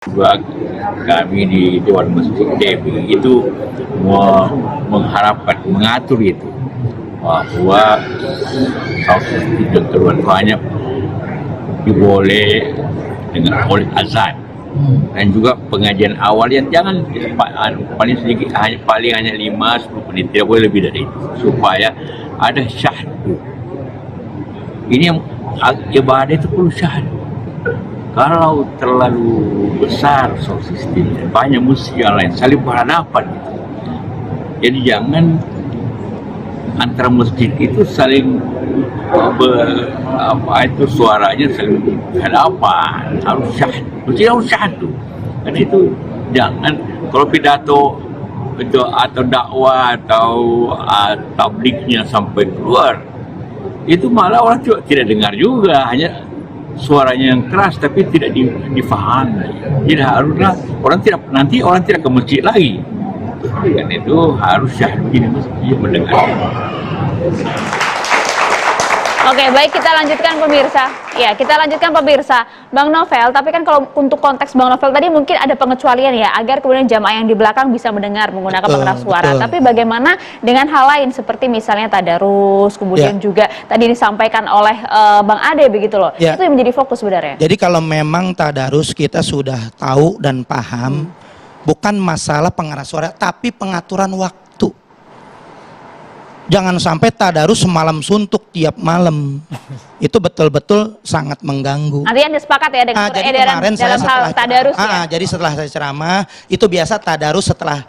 Juga kami di Dewan Masjid DMI itu mengharapkan, mengatur itu bahwa dan keruannya diboleh dengan oleh azan dan juga pengajian awal yang jangan paling sedikit, hanya 5-10 menit, tidak boleh lebih dari itu, supaya ada syahdu. Ini yang ibadah itu perlu syahdu. Kalau terlalu besar sound system, banyak musik yang lain saling berhadapan gitu. Jadi jangan antara masjid itu saling suaranya saling berhadapan, harus syahdu, mesti harus syahdu. Karena itu jangan kalau pidato itu atau dakwah atau tabliknya sampai keluar, itu malah orang juga tidak dengar juga, hanya suaranya yang keras tapi tidak difahami. Tidak haruslah orang tidak ke masjid lagi. Dan itu harus syahdu di masjid mendengar. Oke, baik, kita lanjutkan pemirsa. Ya, kita lanjutkan pemirsa. Bang Novel, tapi kan kalau untuk konteks Bang Novel tadi mungkin ada pengecualian ya, agar kemudian jamaah yang di belakang bisa mendengar menggunakan pengeras suara. Betul. Tapi bagaimana dengan hal lain seperti misalnya tadarus, kemudian juga tadi disampaikan oleh Bang Ade begitu loh. Itu yang menjadi fokus sebenarnya. Jadi kalau memang tadarus kita sudah tahu dan paham, bukan masalah pengeras suara, tapi pengaturan waktu. Jangan sampai tadarus semalam suntuk tiap malam. Itu betul-betul sangat mengganggu. Artinya Anda sepakat ya dengan jadi kemarin dalam hal tadarus ya? Jadi setelah saya ceramah, itu biasa tadarus setelah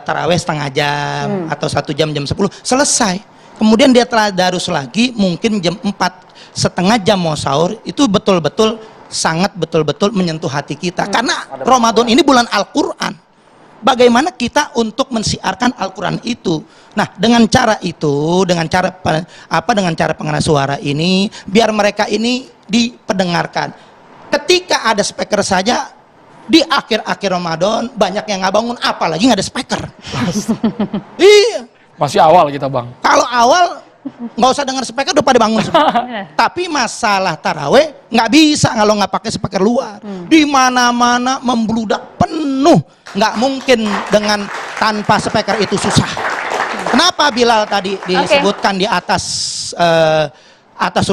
tarawih setengah jam atau 1 jam, jam 10, selesai. Kemudian dia tadarus lagi, mungkin jam 4, setengah jam mau sahur, itu betul-betul sangat betul-betul menyentuh hati kita. Karena Ramadan ini bulan Al-Quran. Bagaimana kita untuk mensiarkan Al-Quran itu? Nah, dengan cara itu, dengan cara pengeras suara ini, biar mereka ini diperdengarkan. Ketika ada speaker saja, di akhir-akhir Ramadan banyak yang nggak bangun, apalagi nggak ada speaker. Iya. Masih awal kita, Bang. Kalau awal nggak usah dengar speaker, udah pada bangun semua. Tapi masalah taraweh nggak bisa kalau nggak pakai speaker luar. Di mana-mana membludak penuh, nggak mungkin dengan tanpa speaker itu susah. Kenapa Bilal tadi disebutkan di atas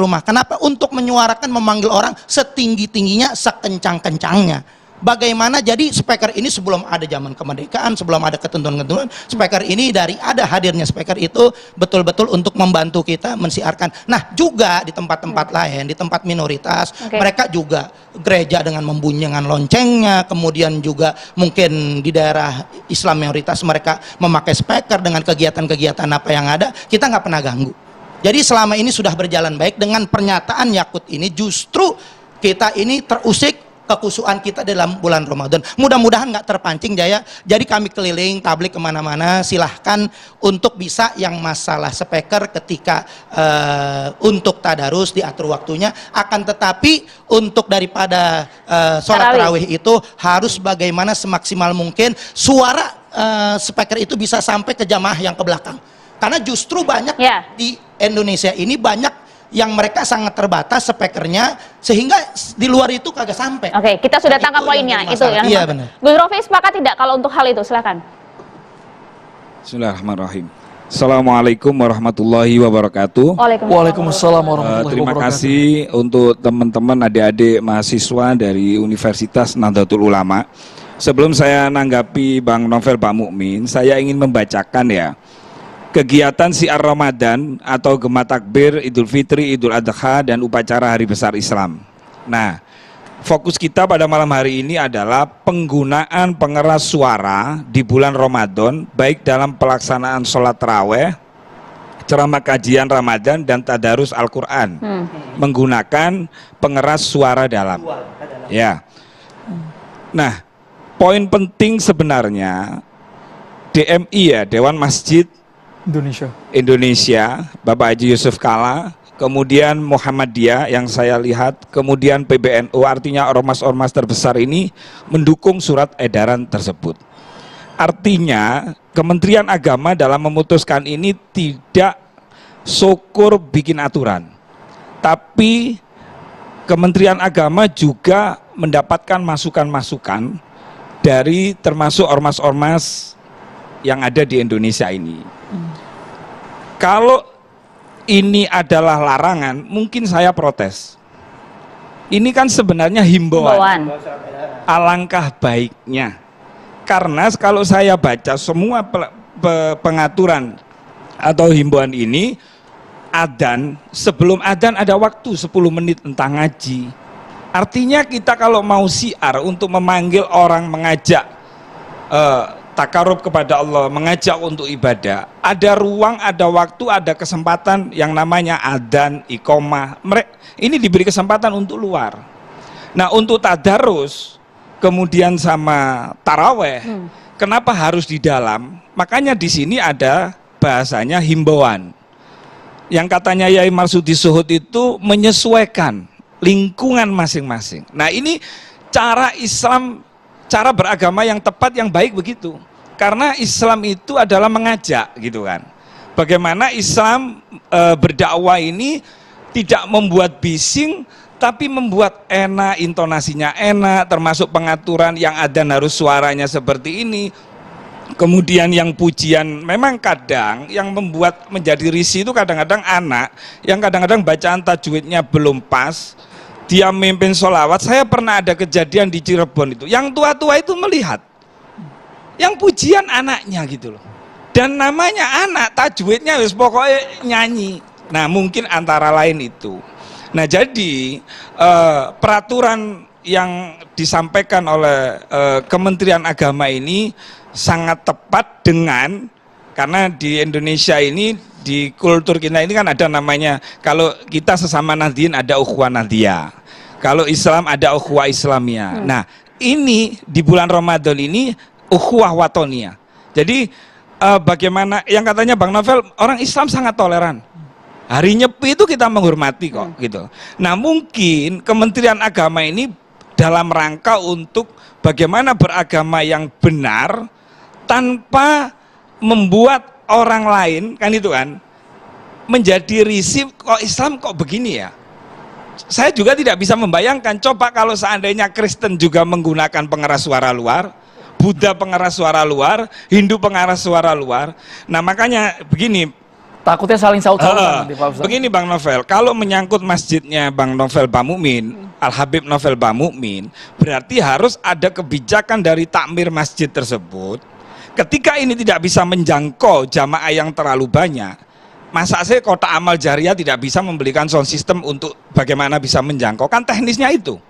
rumah? Kenapa? Untuk menyuarakan, memanggil orang setinggi-tingginya, sekencang-kencangnya. Bagaimana jadi speaker ini sebelum ada zaman kemerdekaan, sebelum ada ketentuan-ketentuan, speaker ini dari ada hadirnya speaker itu betul-betul untuk membantu kita mensiarkan. Nah, juga di tempat-tempat lain, di tempat minoritas, mereka juga gereja dengan membunyikan loncengnya, kemudian juga mungkin di daerah Islam mayoritas mereka memakai speaker dengan kegiatan-kegiatan apa yang ada, kita nggak pernah ganggu. Jadi selama ini sudah berjalan baik. Dengan pernyataan Yakut ini justru kita ini terusik kekhusyuan kita dalam bulan Ramadan. Mudah-mudahan nggak terpancing, Jaya. Jadi kami keliling tablik kemana-mana, silahkan untuk bisa yang masalah speaker ketika untuk tadarus diatur waktunya. Akan tetapi untuk daripada sholat tarawih itu harus bagaimana semaksimal mungkin suara speaker itu bisa sampai ke jamaah yang ke belakang. Karena justru banyak di Indonesia ini banyak yang mereka sangat terbatas speakernya, sehingga di luar itu kagak sampai. Oke, kita sudah tangkap poinnya itu ya. Iya, benar. Gus Rofi sepakat tidak kalau untuk hal itu? Silakan. Bismillahirrahmanirrahim. Assalamualaikum warahmatullahi wabarakatuh. Waalaikumsalam warahmatullahi wabarakatuh. Terima kasih untuk teman-teman adik-adik mahasiswa dari Universitas Nahdlatul Ulama. Sebelum saya nanggapi Bang Novel Pak Mukmin, saya ingin membacakan ya kegiatan siar Ramadan atau Gema Takbir, Idul Fitri, Idul Adha, dan upacara Hari Besar Islam. Nah, fokus kita pada malam hari ini adalah penggunaan pengeras suara di bulan Ramadan, baik dalam pelaksanaan sholat taraweh, ceramah kajian Ramadan, dan tadarus Al-Quran. Menggunakan pengeras suara dalam. Ya. Nah, poin penting sebenarnya DMI ya, Dewan Masjid Indonesia, Bapak Haji Yusuf Kala, kemudian Muhammadiyah yang saya lihat, kemudian PBNU, artinya ormas-ormas terbesar ini mendukung surat edaran tersebut. Artinya Kementerian Agama dalam memutuskan ini tidak syukur bikin aturan, tapi Kementerian Agama juga mendapatkan masukan-masukan dari termasuk ormas-ormas yang ada di Indonesia ini. Kalau ini adalah larangan, mungkin saya protes. Ini kan sebenarnya himbauan. Alangkah baiknya. Karena kalau saya baca semua pengaturan atau himbauan ini, adzan, sebelum adzan ada waktu 10 menit tentang ngaji. Artinya kita kalau mau syiar untuk memanggil orang, mengajak takarub kepada Allah, mengajak untuk ibadah, ada ruang, ada waktu, ada kesempatan yang namanya adzan, iqomah. Ini diberi kesempatan untuk luar. Nah, untuk tadarus, kemudian sama taraweh, kenapa harus di dalam? Makanya di sini ada bahasanya himbauan. Yang katanya Yai Marsudi Suhud itu menyesuaikan lingkungan masing-masing. Nah, ini cara Islam, cara beragama yang tepat, yang baik begitu. Karena Islam itu adalah mengajak, gitu kan. Bagaimana Islam berdakwah ini tidak membuat bising, tapi membuat enak, intonasinya enak, termasuk pengaturan yang adzan harus suaranya seperti ini. Kemudian yang pujian, memang kadang yang membuat menjadi risih itu kadang-kadang anak, yang kadang-kadang bacaan tajwidnya belum pas, dia memimpin sholawat. Saya pernah ada kejadian di Cirebon itu, yang tua-tua itu melihat, yang pujian anaknya gitu loh. Dan namanya anak, tajwidnya wis pokoknya nyanyi. Nah, mungkin antara lain itu. Nah, jadi peraturan yang disampaikan oleh Kementerian Agama ini sangat tepat dengan, karena di Indonesia ini, di kultur kita ini kan ada namanya, kalau kita sesama Nahdien ada ukhuwah Nahdiyah, kalau Islam ada ukhuwah Islamiyah. Nah, ini di bulan Ramadan ini ukhuwah watoniyah. Jadi bagaimana yang katanya Bang Novel, orang Islam sangat toleran. Hari Nyepi itu kita menghormati kok, gitu. Nah, mungkin Kementerian Agama ini dalam rangka untuk bagaimana beragama yang benar tanpa membuat orang lain, kan itu kan, menjadi risih, kok Islam kok begini ya. Saya juga tidak bisa membayangkan, coba kalau seandainya Kristen juga menggunakan pengeras suara luar, Buddha pengeras suara luar, Hindu pengeras suara luar. Nah, makanya begini, Takutnya saling saut-sautan nanti, Pak Ustaz. begini Bang Novel, kalau menyangkut masjidnya Bang Novel Bamukmin, Al Habib Novel Bamukmin, berarti harus ada kebijakan dari takmir masjid tersebut. Ketika ini tidak bisa menjangkau jamaah yang terlalu banyak, masa sih Kota Amal Jariah tidak bisa membelikan sound system untuk bagaimana bisa menjangkau? Kan teknisnya itu.